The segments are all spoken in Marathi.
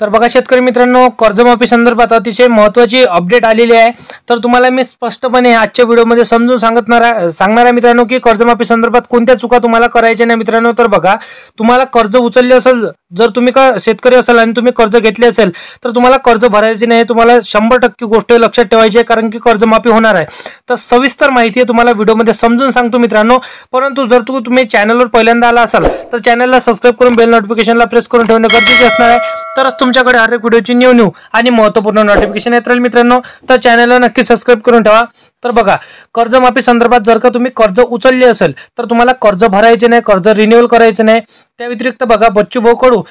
तर बघा शेतकरी मित्रांनो, कर्जमाफी संदर्भात अतिशय महत्त्वाची अपडेट आलेली आहे। तर तुम्हाला मी स्पष्टपणे आजच्या व्हिडिओमध्ये समजून सांगणार आहे मित्रांनो की कर्जमाफी संदर्भात कोणत्या चुका तुम्हाला करायच्या नाही मित्रांनो। तर बघा, तुम्हाला कर्ज उचलले असेल, जर तुम्ही शेतकरी असाल आणि तुम्ही कर्ज घेतले असेल तर तुम्हाला कर्ज भरायचे नाही। तुम्हाला 100% गोष्ट लक्षात ठेवायची आहे, कारण की कर्जमाफी होणार आहे। तर सविस्तर माहिती आहे तुम्हाला व्हिडिओमध्ये समजून सांगतो मित्रांनो। परंतु जर तुम्ही चॅनलवर पहिल्यांदा आला असाल तर चॅनलला सबस्क्राइब करून बेल नोटिफिकेशनला प्रेस करून ठेवणे गरजेचे असणार आहे, तरच तुमच्याकडे हर एक व्हिडिओची न्यू आणि महत्त्वपूर्ण नोटिफिकेशन येत राहील मित्रांनो। तर चॅनलला नक्की सबस्क्राइब करून ठेवा। तर बघा, कर्जमाफी संदर्भात जर का तुम्ही कर्ज उचलले असेल तर तुम्हाला कर्ज भरायचे नाही, कर्ज रिन्यूअल करायचे नाही। त्या व्यतिरिक्त बघा, बच्चूभाऊ कडू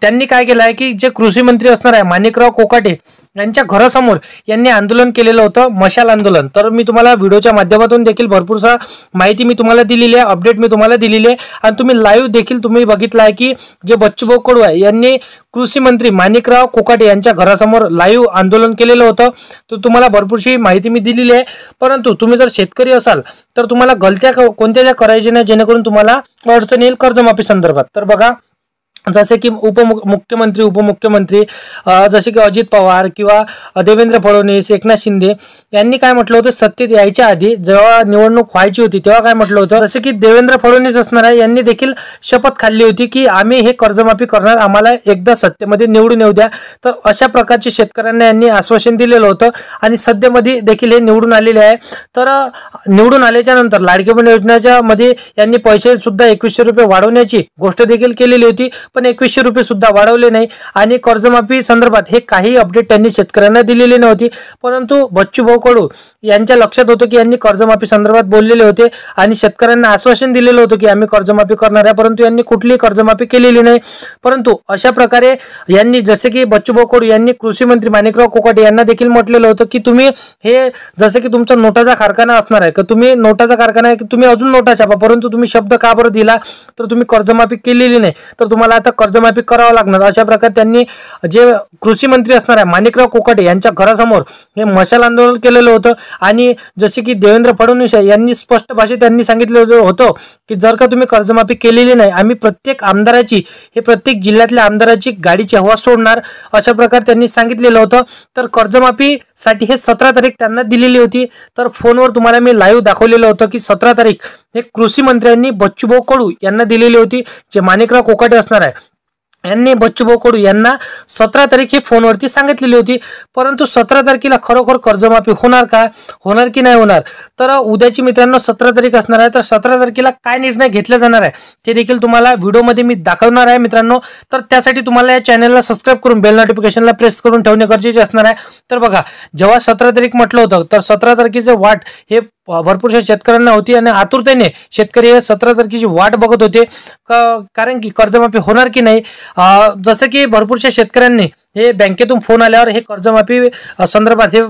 त्यांनी काय केलं आहे की जे कृषी मंत्री असणार आहे माणिकराव कोकाटे यांच्या घरासमोर यांनी आंदोलन केलेलं होतं, मशाल आंदोलन। तर मी तुम्हाला व्हिडिओच्या माध्यमातून देखील भरपूरसा माहिती मी तुम्हाला दिलेली आहे, अपडेट मी तुम्हाला दिलेली आहे आणि तुम्ही लाईव्ह देखील तुम्ही बघितलं आहे की जे बच्चूभाऊ कडू आहे यांनी कृषी मंत्री माणिकराव कोकाटे यांच्या घरासमोर लाईव्ह आंदोलन केलेलं होतं। तर तुम्हाला भरपूरशी माहिती मी दिलेली आहे। परंतु तुम्ही जर शेतकरी असाल तर तुम्हाला गलत्या कोणत्या करायच्या नाही, जेणेकरून तुम्हाला अडचण येईल कर्जमाफी संदर्भात। तर बघा, जसे की उपमुख्यमंत्री जसे की अजित पवार किंवा देवेंद्र फडणवीस, एकनाथ शिंदे यांनी काय म्हटलं होतं, सत्तेत यायच्या आधी जेव्हा निवडणूक व्हायची होती तेव्हा काय म्हटलं होतं, जसे की देवेंद्र फडणवीस असणार आहे यांनी देखील शपथ खाल्ली होती की आम्ही हे कर्जमाफी करणार, आम्हाला एकदा सत्तेमध्ये निवडून येऊ द्या। तर अशा प्रकारचे शेतकऱ्यांना यांनी आश्वासन दिलेलं होतं आणि सध्यामध्ये देखील हे निवडून आलेले आहे। तर निवडून आल्याच्या नंतर लाडकी बहीण योजनेच्या मध्ये यांनी पैसे सुद्धा 2100 रुपये वाढवण्याची गोष्ट देखील केलेली होती, पण 2100 रुपये सुद्धा वाढवले नाही आणि कर्जमाफी संदर्भात हे काही अपडेट त्यांनी शेतकऱ्यांना दिलेली नव्हती। परंतु बच्चूभाऊ कडू यांच्या लक्षात होतं की यांनी कर्जमाफी संदर्भात बोललेले होते आणि शेतकऱ्यांना आश्वासन दिलेलं होतं की आम्ही कर्जमाफी करणार आहे, परंतु यांनी कुठलीही कर्जमाफी केलेली नाही। परंतु अशा प्रकारे यांनी, जसे की बच्चूभाऊ कडू यांनी कृषी मंत्री माणिकराव कोकाटे यांना देखील म्हटलेलं होतं की तुम्ही हे, जसे की तुमचा नोटाचा कारखाना असणार आहे, की तुम्ही नोटाचा कारखाना आहे की तुम्ही अजून नोटा छापा, परंतु तुम्ही शब्द का बरं दिला, तर तुम्ही कर्जमाफी केलेली नाही, तर तुम्हाला आता कर्जमाफी करावं लागणार। अशा प्रकारे त्यांनी जे कृषी मंत्री असणार आहे माणिकराव कोकाटे यांच्या घरासमोर हे मशाल आंदोलन केलेलं होतं। आणि जसे की देवेंद्र फडणवीस यांनी स्पष्ट भाषेत त्यांनी सांगितलं होतं की जर का तुम्ही कर्जमाफी केलेली नाही, आम्ही प्रत्येक आमदाराची, हे प्रत्येक जिल्ह्यातल्या आमदाराची गाडीची हवा सोडणार, अशा प्रकारे त्यांनी सांगितलेलं होतं। तर कर्जमाफीसाठी हे 17 तारीख त्यांना दिलेली होती। तर फोनवर तुम्हाला मी लाईव्ह दाखवलेलं होतं की 17 तारीख हे कृषी मंत्र्यांनी बच्चूभाऊ कडू यांना दिलेली होती, जे माणिकराव कोकाटे असणार आहे यांनी बच्चूभाऊ कडू यांना 17 तारीख ही फोनवरती सांगितलेली होती। परंतु 17 तारखेला खरोखर कर्जमाफी होणार का, होणार की नाही होणार, तर उद्याची मित्रांनो 17 तारीख असणार आहे। तर 17 तारखेला काय निर्णय घेतला जाणार आहे ते देखील तुम्हाला व्हिडिओमध्ये मी दाखवणार आहे मित्रांनो। तर त्यासाठी तुम्हाला या चॅनलला सबस्क्राइब करून बेल नोटिफिकेशनला प्रेस करून ठेवणे गरजेचे असणार आहे। तर बघा, जेव्हा 17 तारीख म्हटलं होतं तर 17 तारखेचे वाट हे भरपूरशा शेतकऱ्यांना होती आणि आतुरतेने शेतकरी 17 तारखेची वाट बघत होते, कारण की कर्जमाफी होणार की नाही। जसं की भरपूरशा शेतकऱ्यांनी हे बँकेतून फोन आल्यावर हे कर्जमाफी संदर्भात हे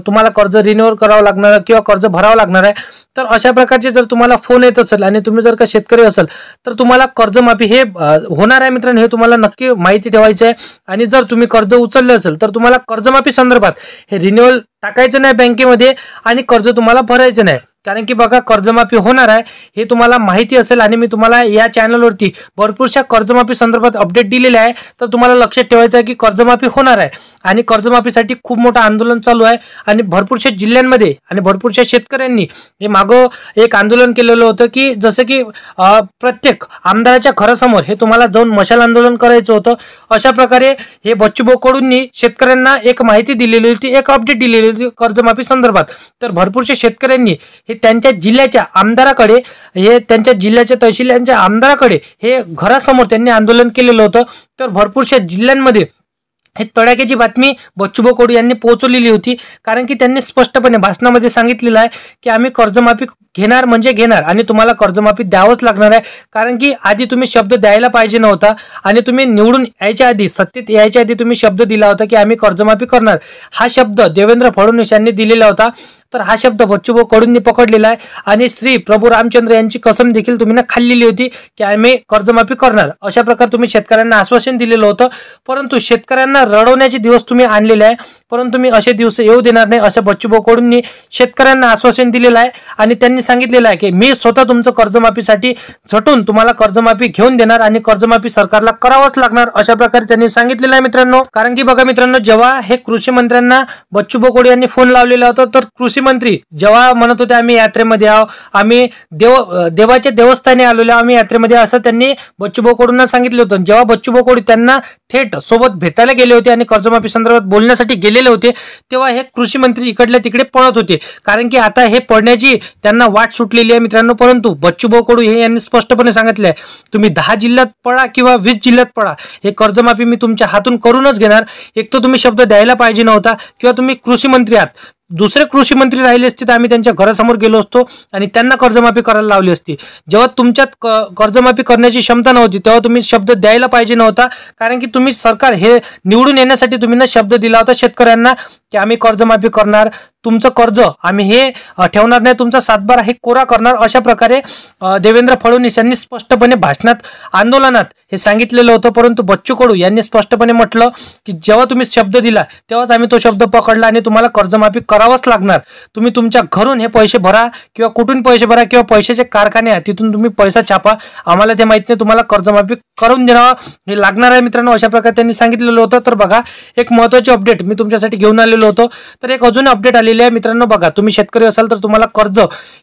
तुम्हाला कर्ज रिन्यूअल करावं लागणार किंवा कर्ज भरावं लागणार आहे। तर अशा प्रकारचे जर तुम्हाला फोन येत असेल आणि तुम्ही जर का शेतकरी असाल तर तुम्हाला कर्जमाफी हे होणार आहे मित्रांनो, हे तुम्हाला नक्की माहिती ठेवायची आहे। आणि जर तुम्ही कर्ज उचलले असेल तर तुम्हाला कर्जमाफी संदर्भात हे रिन्यूअल टाकायचं नाही बँकेमध्ये आणि कर्ज तुम्हाला भरायचं नाही, कारण की बघा कर्जमाफी होणार आहे हे तुम्हाला माहिती असेल आणि मी तुम्हाला या चॅनलवरती भरपूरशा कर्जमाफी संदर्भात अपडेट दिलेले आहे। तर तुम्हाला लक्षात ठेवायचं आहे की कर्जमाफी होणार आहे आणि कर्जमाफीसाठी खूप मोठं आंदोलन चालू आहे आणि भरपूरशा जिल्ह्यांमध्ये आणि भरपूरशा शेतकऱ्यांनी हे मागं एक आंदोलन केलेलं होतं की जसं की प्रत्येक आमदाराच्या घरासमोर हे तुम्हाला जाऊन मशाल आंदोलन करायचं होतं। अशा प्रकारे हे बच्चूभाऊ कडूंनी शेतकऱ्यांना एक माहिती दिलेली होती, एक अपडेट दिलेली होती कर्जमाफी संदर्भात। तर भरपूरशा शेतकऱ्यांनी हे त्यांच्या जिल्ह्याच्या आमदाराकडे, हे त्यांच्या जिल्ह्याच्या तहसीलच्या आमदाराकडे हे घरासमोर त्यांनी आंदोलन केलेलं होतं। तर भरपूरशा जिल्ह्यांमध्ये हे तडाख्याची बातमी बच्चूभाऊ कडू यांनी पोहोचवलेली होती, कारण की त्यांनी स्पष्टपणे भाषणामध्ये सांगितलेलं आहे की आम्ही कर्जमाफी घेणार म्हणजे घेणार आणि तुम्हाला कर्जमाफी द्यावंच लागणार आहे, कारण की आधी तुम्ही शब्द द्यायला पाहिजे नव्हता आणि तुम्ही निवडून यायच्या आधी, सत्तेत यायच्या आधी तुम्ही शब्द दिला होता की आम्ही कर्जमाफी करणार, हा शब्द देवेंद्र फडणवीस यांनी दिलेला होता। तर हा शब्द बच्चूभाऊ कडूंनी पकडलेला आहे आणि श्री प्रभू रामचंद्र यांची कसम देखील तुम्ही ना खाल्लेली होती की आम्ही कर्जमाफी करणार, अशा प्रकारे तुम्ही शेतकऱ्यांना आश्वासन दिलेलं होतं. परंतु शेतकऱ्यांना रडवण्याचे दिवस तुम्ही आणलेले आहे, परंतु मी असे दिवस येऊ देणार नाही असं बच्चूभाऊ कडूंनी शेतकऱ्यांना आश्वासन दिलेलं आहे. आणि त्यांनी सांगितलेलं आहे की मी स्वतः तुमचं कर्जमाफीसाठी झटून तुम्हाला कर्जमाफी घेऊन देणार आणि कर्जमाफी सरकारला करावंच लागणार, अशा प्रकारे त्यांनी सांगितलेलं आहे मित्रांनो. कारण की बघा मित्रांनो, जेव्हा हे कृषी मंत्र्यांना बच्चूभाऊ कडू यांनी फोन लावलेला होता, तर कृषी मंत्री जेव्हा म्हणत होते आम्ही यात्रेमध्ये आहो, आम्ही देवाच्या देवस्थानी आलेलो, आम्ही यात्रेमध्ये, असं त्यांनी बच्चूभाऊ कडूंना सांगितलं होतं. जेव्हा बच्चूभाऊ कडू त्यांना थेट सोबत भेटायला गेले होते आणि कर्जमाफी संदर्भात बोलण्यासाठी गेलेले होते, तेव्हा हे कृषी मंत्री इकडल्या तिकडे पळत होते, कारण की आता हे पडण्याची त्यांना वाट सुटलेली आहे मित्रांनो. परंतु बच्चूभाऊ कडू हे यांनी स्पष्टपणे सांगितले आहे, तुम्ही 10 जिल्ह्यात पळा किंवा 20 जिल्ह्यात पळा, हे कर्जमाफी मी तुमच्या हातून करूनच घेणार. एक तर तुम्ही शब्द द्यायला पाहिजे नव्हता, किंवा तुम्ही कृषी मंत्री आहात, दुसरे कृषी मंत्री राहिले असते तर आम्ही त्यांच्या घरासमोर गेलो असतो आणि त्यांना कर्जमाफी करायला लावली असती. जेव्हा तुमच्यात कर्जमाफी करण्याची क्षमता नव्हती तेव्हा तुम्ही शब्द द्यायला पाहिजे नव्हता, कारण की तुम्ही सरकार हे निवडून येण्यासाठी तुम्ही ना शब्द दिला होता शेतकऱ्यांना की आम्ही कर्जमाफी करणार, तुमचं कर्ज आम्ही हे ठेवणार नाही, तुमचा 7/12 हे कोरा करणार, अशा प्रकारे देवेंद्र फडणवीस यांनी स्पष्टपणे भाषणात, आंदोलनात हे सांगितलेलं होतं. परंतु बच्चू कडू यांनी स्पष्टपणे म्हटलं की जेव्हा तुम्ही शब्द दिला तेव्हाच आम्ही तो शब्द पकडला आणि तुम्हाला कर्जमाफी करावंच लागणार. तुम्ही तुमच्या घरून हे पैसे भरा किंवा कुठून पैसे भरा किंवा पैशाचे कारखाने आहेत तिथून तुम्ही पैसा छापा, आम्हाला ते माहित नाही, तुम्हाला कर्जमाफी करून देणार हे लागणार आहे मित्रांनो, अशा प्रकारे त्यांनी सांगितलेलं होतं. तर बघा, एक महत्त्वाची अपडेट मी तुमच्यासाठी घेऊन आलेलो होतो. तर एक अजून अपडेट आलेली आहे मित्रांनो. बघा, तुम्ही शेतकरी असाल तर तुम्हाला कर्ज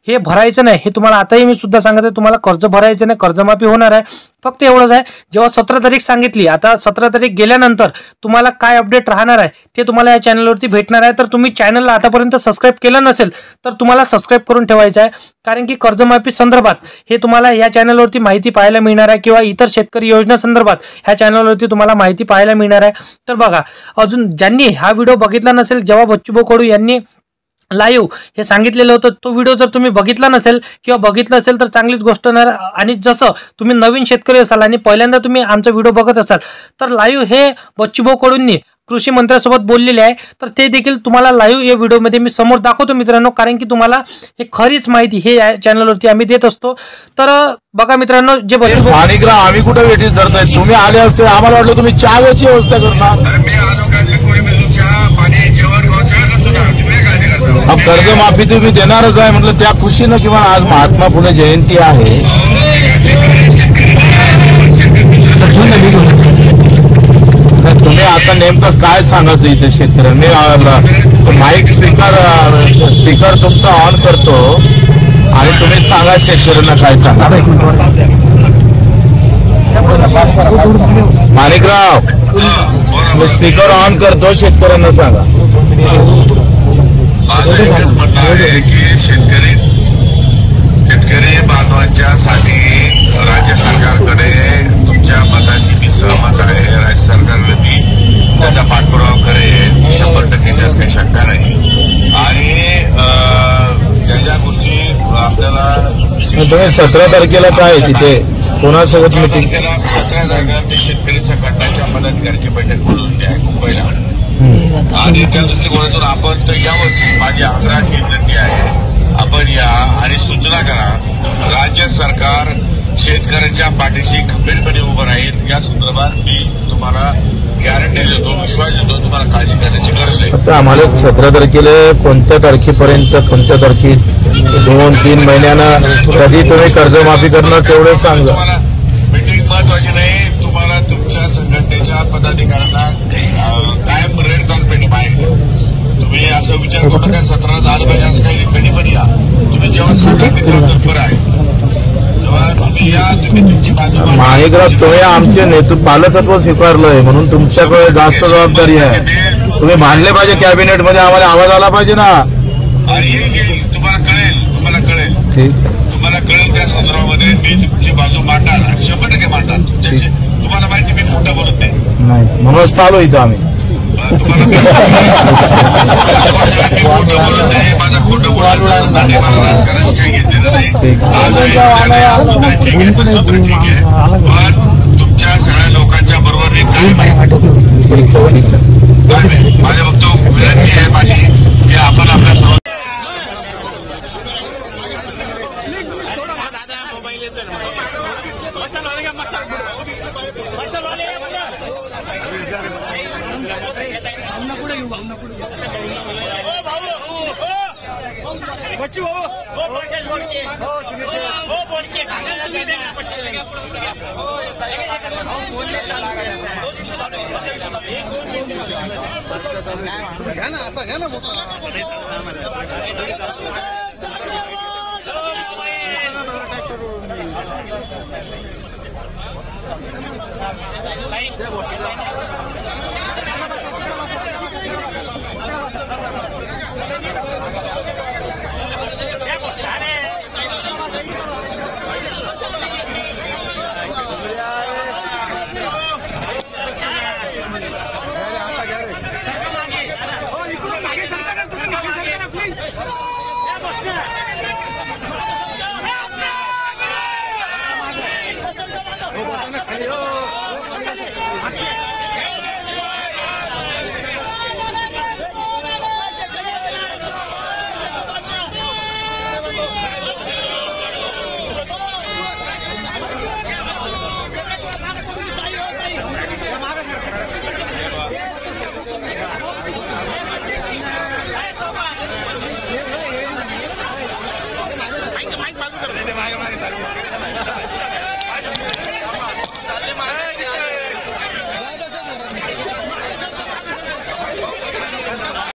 हे भरायचं नाही, हे तुम्हाला आताही मी सुद्धा सांगत आहे, तुम्हाला कर्ज भरायचं नाही, कर्जमाफी होणार आहे. फक्त एवढंच आहे, जेव्हा 17 तारीख सांगितली, आता 17 तारीख गेल्यानंतर तुम्हाला काय अपडेट राहणार आहे ते तुम्हाला या चॅनलवरती भेटणार आहे. तर तुम्ही चॅनलला आतापर्यंत सबस्क्राईब केलं नसेल तर तुम्हाला सबस्क्राईब करून ठेवायचं आहे, कारण की कर्जमाफी संदर्भात हे तुम्हाला या चॅनलवरती माहिती पाहायला मिळणार आहे, किंवा इतर शेतकरी योजना संदर्भात ह्या चॅनलवरती तुम्हाला माहिती पाहायला मिळणार आहे. तर बघा, अजून ज्यांनी हा व्हिडिओ बघितला नसेल, जेव्हा बच्चूभाऊ कडू यांनी लाईव्ह हे सांगितलेलं होतं, तो व्हिडिओ जर तुम्ही बघितला नसेल किंवा बघितलं असेल तर चांगलीच गोष्ट नाही. आणि जसं तुम्ही नवीन शेतकरी असाल आणि पहिल्यांदा तुम्ही आमचा व्हिडिओ बघत असाल तर लाईव्ह हे बच्चूभाऊ कडूंनी कृषी मंत्र्यासोबत बोललेले आहे, तर ते देखील तुम्हाला लाईव्ह या व्हिडिओमध्ये मी समोर दाखवतो मित्रांनो, कारण की तुम्हाला एक खरीच माहिती हे या चॅनलवरती आम्ही देत असतो. तर बघा मित्रांनो, जे बच्चूभाऊ आम्ही कुठे वेटीस धरताय, तुम्ही आले असते आम्हाला वाटलं तुम्ही चहाची व्यवस्था करणार. अब कर्जमाफी तुम्ही देणारच आहे म्हटलं, त्या खुशीनं किंवा आज महात्मा फुले जयंती आहे, तुम्ही आता नेमकं काय सांगायचं इथे शेतकऱ्यांनी. माईक स्पीकर तुमचा ऑन करतो आणि तुम्ही सांगा शेतकऱ्यांना काय सांगा. माणिकराव, मी स्पीकर ऑन करतो, शेतकऱ्यांना सांगा. माझं एकच म्हणणं आहे की शेतकरी बांधवांच्या साठी राज्य सरकारकडे तुमच्या मताशी मी सहमत आहे. राज्य सरकारने मी त्याचा पाठपुरावा करेल 100%, त्यात काही शंका नाही. आणि ज्या ज्या गोष्टी आपल्याला तुम्ही 17 तारखेला काय तिथे कोणासोबत मीटिंग? 17 तारखेला मी शेतकरी संघटनाच्या पदाधिकाऱ्यांची बैठक बोलवली आहे मुंबईला, आणि त्या दृष्टिकोनातून आपण तर यावर माझी आग्रहाची विनंती आहे, आपण या आणि सूचना करा. राज्य सरकार शेतकऱ्यांच्या पाठीशी खंबीरपणे उभं राहील, या संदर्भात मी तुम्हाला गॅरंटी देतो, विश्वास देतो, तुम्हाला काळजी करण्याची गरज नाही. आता आम्हाला 17 तारखेला कोणत्या तारखेपर्यंत, कोणत्या तारखेत 2-3 महिन्यानं कधी तुम्ही कर्जमाफी करणार तेवढं सांगा. तुम्हाला मीटिंग महत्वाची नाही, तुम्हाला तुमच्या संघटनेच्या पदाधिकाऱ्यांना कायम रेड कॉर्पेट पाहिजे. तुम्ही असं विचार करू नका 17 झालं पाहिजे असं काही, कधी पण या. तुम्ही जेव्हा सांगा तत्पर आहे, तेव्हा तुम्ही या, तुम्ही तुमची बाजू. माणिकराव, तुम्ही आमचे नेतृत्व पालकत्व स्वीकारलंय म्हणून तुमच्याकडे जास्त जबाबदारी आहे. तुम्ही मांडले पाहिजे कॅबिनेटमध्ये, आम्हाला आवाज आला पाहिजे ना. तुम्हाला कळेल ठीक, तुम्हाला कळेल त्या संदर्भामध्ये मी तुमची बाजू मांडणार आणि 100% मांडणार तुमच्याशी. तुम्हाला माहिती मी खोटं बोलत नाही, म्हणूनच आलो इथं आम्ही. तुम्हाला खोटं बोलत नाही, माझं खोटं बोलत नाही, मला राजकारणाशी काही घेतलेलं नाही. ठीक आहे, ठीक आहे, पण तुमच्या सगळ्या लोकांच्या बरोबर मी काय माहिती माझ्या फक्त विनंती आहे माझी की आपण आपल्या बच्चू हो प्रकाश बोडके हो बोडके घ्या ना असं घ्या ना नाही